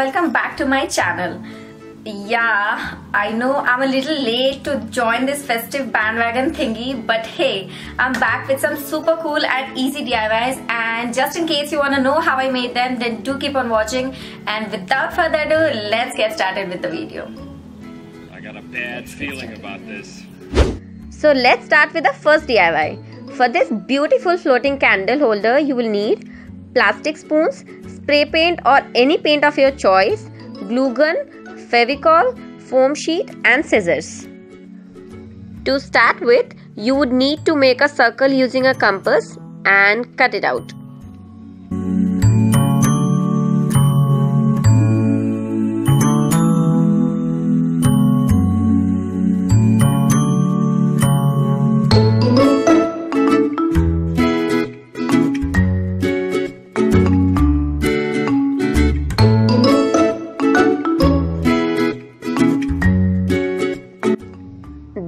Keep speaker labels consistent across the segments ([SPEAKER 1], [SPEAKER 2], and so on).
[SPEAKER 1] welcome back to my channel. Yeah, I know I'm a little late to join this festive bandwagon thingy, but hey, I'm back with some super cool and easy DIYs, and just in case you want to know how I made them, then do keep on watching. And without further ado, let's get started with the video.
[SPEAKER 2] I got a bad feeling about this.
[SPEAKER 3] So let's start with the first DIY. For this beautiful floating candle holder, you will need plastic spoons, spray paint or any paint of your choice, glue gun, Fevicol, foam sheet and scissors. To start with, you would need to make a circle using a compass and cut it out.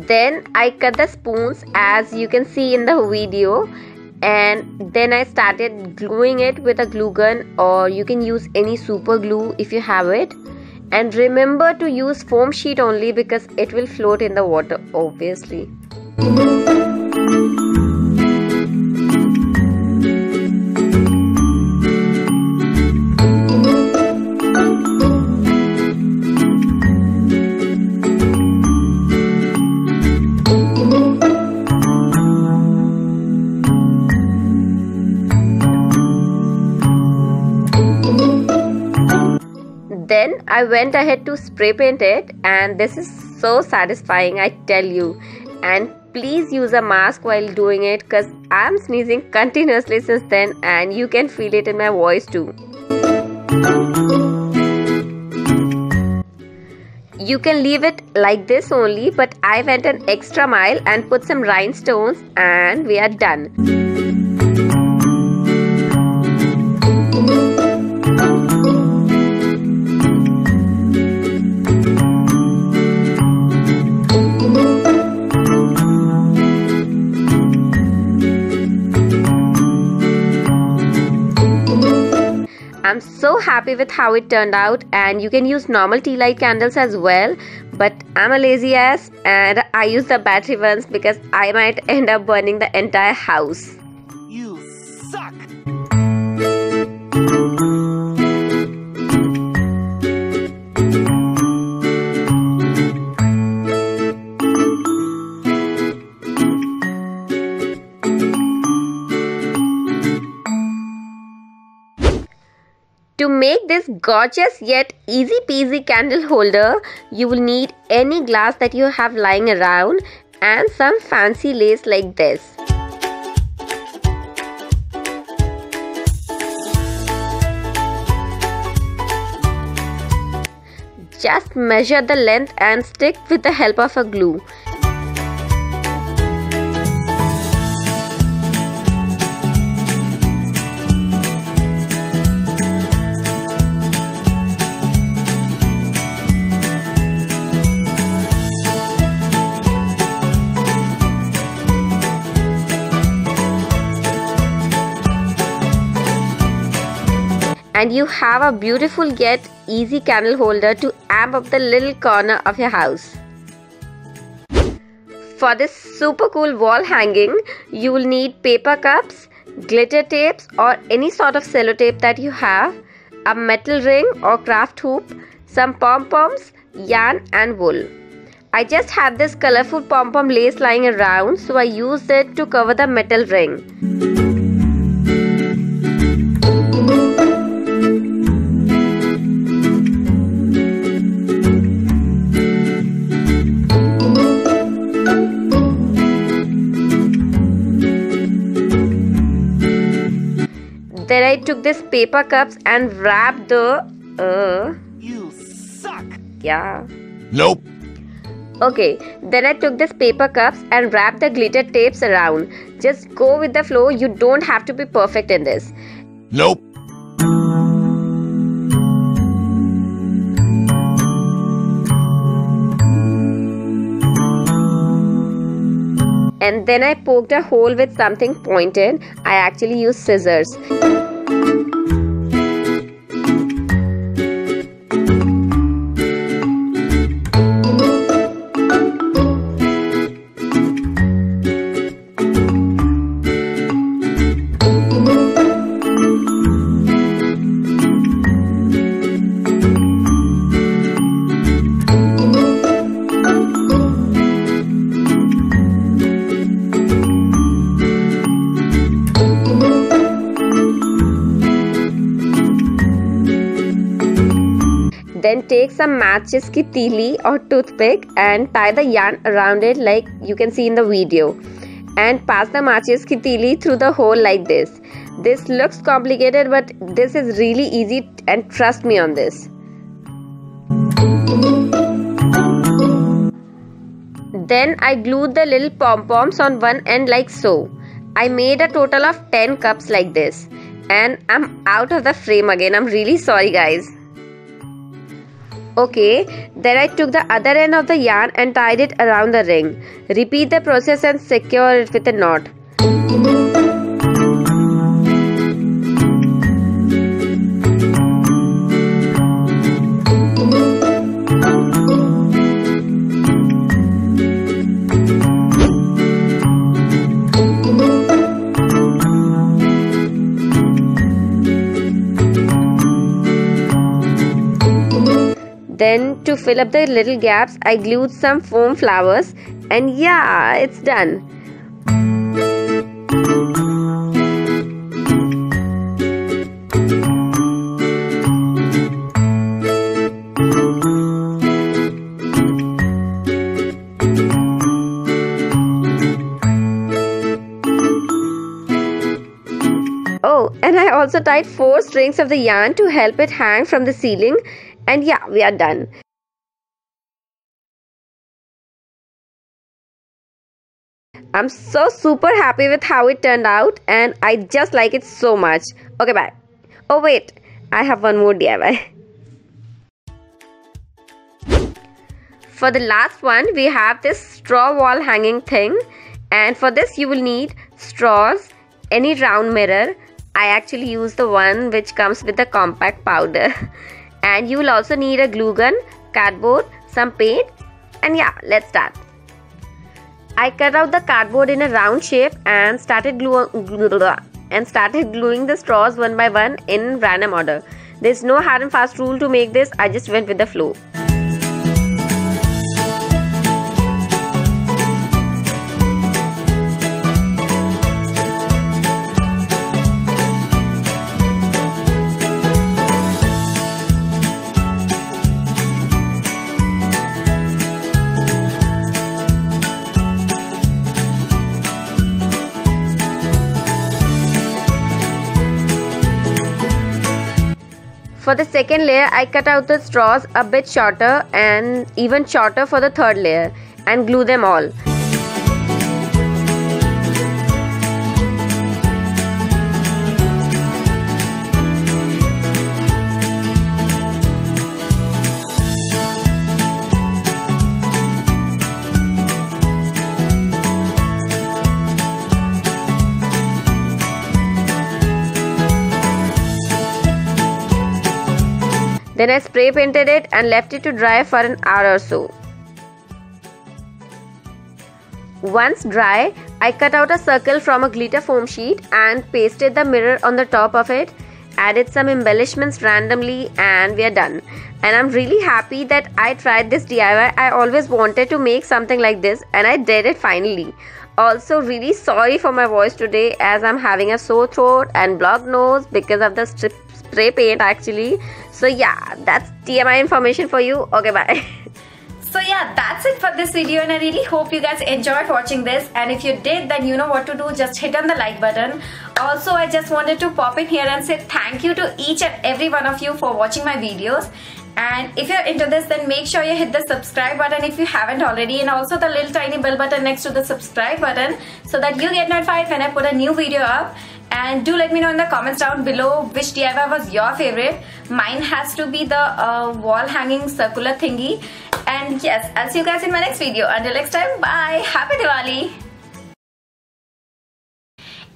[SPEAKER 3] Then I cut the spoons as you can see in the video, and then I started gluing it with a glue gun, or you can use any super glue if you have it. And remember to use foam sheet only because it will float in the water, obviously. Then I went ahead to spray paint it, and this is so satisfying, I tell you. And please use a mask while doing it because I'm sneezing continuously since then, and you can feel it in my voice too. You can leave it like this only, but I went an extra mile and put some rhinestones, and we are done. I'm so happy with how it turned out, and you can use normal tea light candles as well, but I'm a lazy ass and I use the battery ones because I might end up burning the entire house.
[SPEAKER 2] You suck!
[SPEAKER 3] To make this gorgeous yet easy peasy candle holder, you will need any glass that you have lying around and some fancy lace like this. Just measure the length and stick with the help of a glue. And you have a beautiful yet easy candle holder to amp up the little corner of your house. For this super cool wall hanging, you will need paper cups, glitter tapes or any sort of sellotape that you have, a metal ring or craft hoop, some pom-poms, yarn and wool. I just had this colorful pom-pom lace lying around, so I used it to cover the metal ring. Then I took this paper cups and wrapped the
[SPEAKER 2] You suck!
[SPEAKER 3] Yeah.
[SPEAKER 2] Nope.
[SPEAKER 3] Okay, then I took this paper cups and wrapped the glitter tapes around. Just go with the flow, you don't have to be perfect in this.
[SPEAKER 2] Nope.
[SPEAKER 3] And then I poked a hole with something pointed. I actually used scissors. take some matches ki tili or toothpick and tie the yarn around it like you can see in the video. And pass the matches ki tili through the hole like this. This looks complicated, but this is really easy, and trust me on this. Then I glued the little pom-poms on one end like so. I made a total of 10 cups like this. And I'm out of the frame again. I'm really sorry, guys. Okay, then I took the other end of the yarn and tied it around the ring. Repeat the process and secure it with a knot. Then to fill up the little gaps, I glued some foam flowers, and yeah, it's done. Oh, and I also tied 4 strings of the yarn to help it hang from the ceiling. And yeah, we are done. I'm so super happy with how it turned out, and I just like it so much. Okay, bye. Oh wait, I have one more DIY. For the last one, we have this straw wall hanging thing, and for this you will need straws, any round mirror. I actually use the one which comes with the compact powder. And you will also need a glue gun, cardboard, some paint, and yeah, let's start. I cut out the cardboard in a round shape and started gluing the straws one by one in random order. There's no hard and fast rule to make this, I just went with the flow. For the second layer, I cut out the straws a bit shorter and even shorter for the third layer and glue them all. Then I spray painted it and left it to dry for an hour or so. Once dry, I cut out a circle from a glitter foam sheet and pasted the mirror on the top of it, added some embellishments randomly, and we are done. And I'm really happy that I tried this DIY. I always wanted to make something like this and I did it finally. Also really sorry for my voice today as I'm having a sore throat and blocked nose because of the spray paint actually. So yeah, that's TMI information for you. Okay, bye.
[SPEAKER 1] So yeah, that's it for this video, and I really hope you guys enjoyed watching this, and if you did, then you know what to do. Just hit on the like button. Also, I just wanted to pop in here and say thank you to each and every one of you for watching my videos. And if you're into this, then make sure you hit the subscribe button if you haven't already, and also the little tiny bell button next to the subscribe button so that you get notified when I put a new video up. And do let me know in the comments down below which DIY was your favorite. Mine has to be the wall hanging circular thingy. And yes, I'll see you guys in my next video. Until next time, bye. Happy Diwali.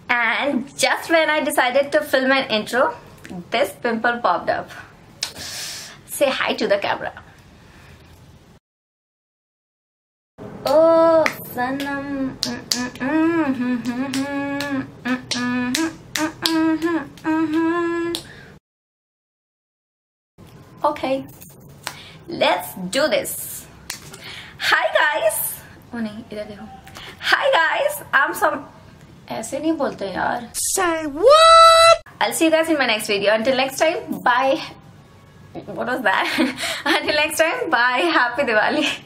[SPEAKER 1] And just when I decided to film an intro, this pimple popped up. Say hi to the camera. Oh, Sanam. Okay, let's do this. Hi guys. Oh नहीं, इधर देखो. Hi guys, I'm some. ऐसे नहीं बोलते यार.
[SPEAKER 2] Say what?
[SPEAKER 1] I'll see you guys in my next video. Until next time, bye. What was that? Until next time, bye. Happy Diwali.